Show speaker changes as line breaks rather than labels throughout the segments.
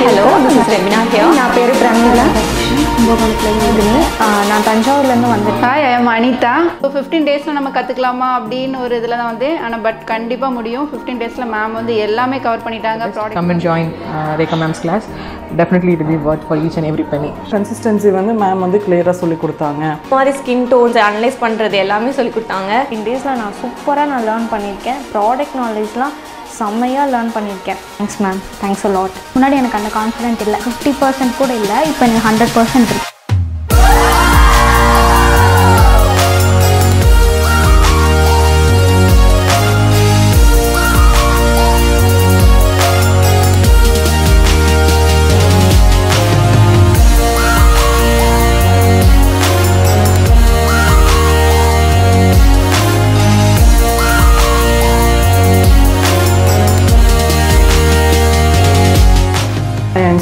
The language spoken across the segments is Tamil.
Hello, this is Rebina here.
நான் பேரு பிரமிளா. நான் தஞ்சாவூர்ல இருந்து வந்திருக்கேன்.
Hi, I am Anita. So 15 daysல நம்ம கத்துக்கலாமா அப்படின ஒரு இதல தான் வந்து ஆனா பட் கண்டிப்பா முடியும். 15 daysல மேம் வந்து எல்லாமே கவர் பண்ணிட்டாங்க.
Come and join Rekha ma'am's class. Definitely it will be worth for each and every penny.
Consistency வந்து மேம் வந்து கிளியரா சொல்லி கொடுத்தாங்க.
மாதிரி ஸ்கின் டோன்ஸ் அனலைஸ் பண்றது எல்லாமே சொல்லி கொடுத்தாங்க. 15 daysல நான் சூப்பரா நான் லேர்ன் பண்ணிருக்கேன். ப்ராடக்ட் நாலேஜ்லாம் செம்மையா லேர்ன் பண்ணிருக்கேன். Thanks ma'am. Thanks a lot. முன்னாடி எனக்கு அந்த கான்ஃபிடென்ட் இல்ல. 50% கூட இல்ல. இப்போ எனக்கு 100% இருக்கு.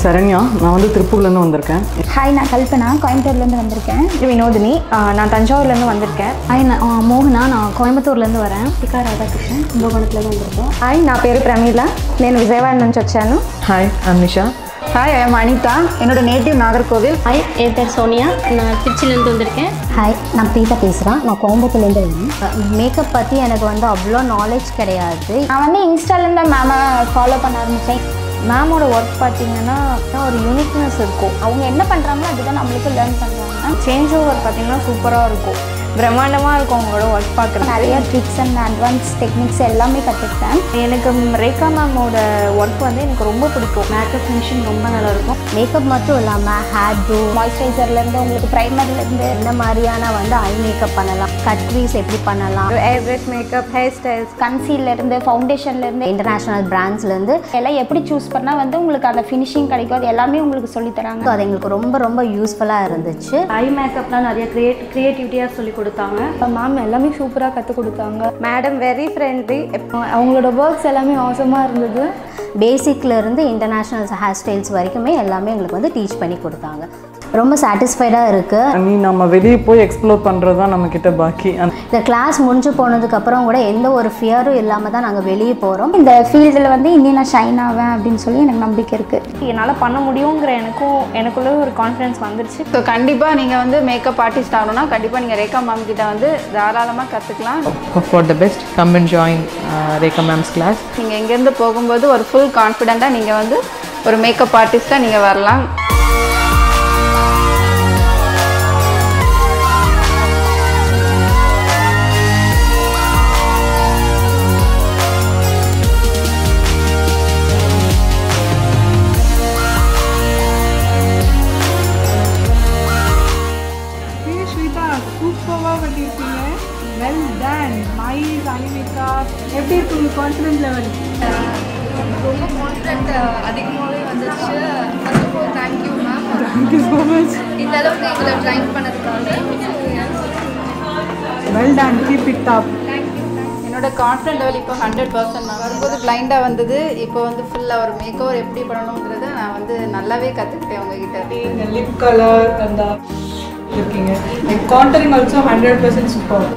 சரண்யா, நான் வந்து திருப்பூர்லேருந்து வந்திருக்கேன்.
ஹாய், நான் கல்பனா, கோயம்புத்தூர்லேருந்து வந்திருக்கேன். வினோதினி, நான் தஞ்சாவூர்லேருந்து வந்திருக்கேன். ஹாய், நான் மோகனா, நான் கோயம்புத்தூர்லேருந்து வரேன். பிகா ராதாகிருஷ்ணன், கும்பகோணத்துலேருந்து வந்திருக்கேன். ஹாய், నా పేరు ప్రమీల, నేను విజయవాడ నుంచి వచ్చాను.
Hi, I'm Nisha.
Hi, I am Anita. என்னோட நேட்டிவ் நாகர்கோவில்.
ஹாய், என் பேர் சோனியா, நான் திருச்சிலேருந்து வந்திருக்கேன்.
ஹாய், நான் பிரீதா பேசுகிறேன். நான் கோயம்புத்தூர்லேருந்து வரேன். மேக்கப் பற்றி எனக்கு வந்து அவ்வளோ நாலேஜ் கிடையாது.
நான் வந்து இன்ஸ்டாலேருந்து மேமை ஃபாலோ பண்ண ஆரம்பித்தேன். மேமோட ஒர்க் பார்த்தீங்கன்னா ஒரு யூனிக்னஸ் இருக்கும். அவங்க என்ன பண்ணுறாங்களோ அதுதான் நம்மளுக்கு லேர்ன் பண்ணுவாங்க. சேஞ்ச் ஓவர் பார்த்தீங்கன்னா சூப்பராக இருக்கும், பிரம்மாண்டமாக இருக்கும் அவங்களோட ஒர்க் பார்க்குறது.
நிறைய ட்ரிக்ஸ் அண்ட் அட்வான்ஸ் டெக்னிக்ஸ் எல்லாமே கற்றுக்கிட்டேன்.
எனக்கு ரேகா மேமோட ஒர்க் வந்து எனக்கு ரொம்ப பிடிக்கும். மேக்கப் ஃபினிஷிங் ரொம்ப நல்லாயிருக்கும்.
மேக்கப் மட்டும் இல்லாமல் ஹேர் டூ, மாய்ஸ்சரைசர்லேருந்து உங்களுக்கு ப்ரைமர்லேருந்து என்ன மாதிரியான வந்து ஐ மேக்கப் பண்ணலாம், கட் க்ரீஸ் எப்படி பண்ணலாம்,
அட்வான்ஸ் மேக்கப், ஹேர் ஸ்டைல்ஸ்,
கன்சீலர்லேருந்து ஃபவுண்டேஷன்லேருந்து இன்டர்நேஷ்னல் பிராண்ட்ஸ்லேருந்து எல்லாம் எப்படி சூஸ் பண்ணால் வந்து உங்களுக்கு அந்த ஃபினிஷிங் கிடைக்கும், அது எல்லாமே உங்களுக்கு சொல்லித்தராங்க. அது எங்களுக்கு ரொம்ப ரொம்ப யூஸ்ஃபுல்லாக இருந்துச்சு.
ஐ மேக்கப்லாம் நிறைய கிரியேட்டிவிட்டியாக சொல்லி கொடுத்தாங்க.
மேம் எல்லாமே சூப்பராக கற்றுக் கொடுத்தாங்க. Madam very friendly. அவங்களோட ஒர்க்ஸ் எல்லாமே அவசரமாக இருந்தது.
பேசிக்லேருந்து இன்டர்நேஷ்னல் ஹேர் ஸ்டைல்ஸ் வரைக்குமே எல்லாமே எங்களுக்கு வந்து டீச் பண்ணி கொடுத்தாங்க. ரொம்ப சாட்டிஸ்ஃபைடாக இருக்குது.
நீ நம்ம வெளியே போய் எக்ஸ்ப்ளோர் பண்ணுறது தான் நம்மக்கிட்ட பாக்கி.
இந்த கிளாஸ் முடிஞ்சு போனதுக்கப்புறம் கூட எந்த ஒரு ஃபியரும் இல்லாமல் தான் நாங்கள் வெளியே போகிறோம்.
இந்த ஃபீல்டில் வந்து இன்னும் நான் ஷைன் ஆவேன் அப்படின்னு சொல்லி எனக்கு நம்பிக்கை இருக்குது. என்னால் பண்ண முடியுங்கிற எனக்குள்ளே ஒரு கான்ஃபிடன்ஸ் வந்துருச்சு.
ஸோ கண்டிப்பாக நீங்கள் வந்து மேக்கப் ஆர்டிஸ்ட் ஆகணும்னா கண்டிப்பாக நீங்கள் ரேகா மேம் கிட்ட வந்து தாராளமாக கற்றுக்கலாம்.
For the best, come and join Rekha ma'am's class.
நீங்கள் இங்கேருந்து போகும்போது ஒரு ஃபுல் கான்ஃபிடெண்ட்டாக நீங்கள் வந்து ஒரு மேக்கப் ஆர்டிஸ்ட்டாக நீங்கள் வரலாம்.
Well done. Nice eye makeup. எப்படி இருக்கு உங்க கான்ஃபிடன்ஸ் லெவல்?
ரொம்ப கான்ஃபிடென்ட் அதிகமாகவே வந்துச்சு. First of all thank you ma'am.
Thank you so much.
இந்த அளவுக்கு எங்களை ட்ரைன் பண்ணதுக்காக.
Well done. Keep it up.
என்னோட கான்ஃபிடென்ட் லெவல் இப்போ 100%. நான் வரும்போது பிளைண்டாக வந்தது. இப்போ வந்து ஃபுல்லாக ஒரு மேக்கோவர் எப்படி பண்ணணுங்கிறத நான் வந்து நல்லாவே கற்றுக்கிட்டேன் உங்ககிட்ட.
The lip color and the looking. Like contouring also 100% superb.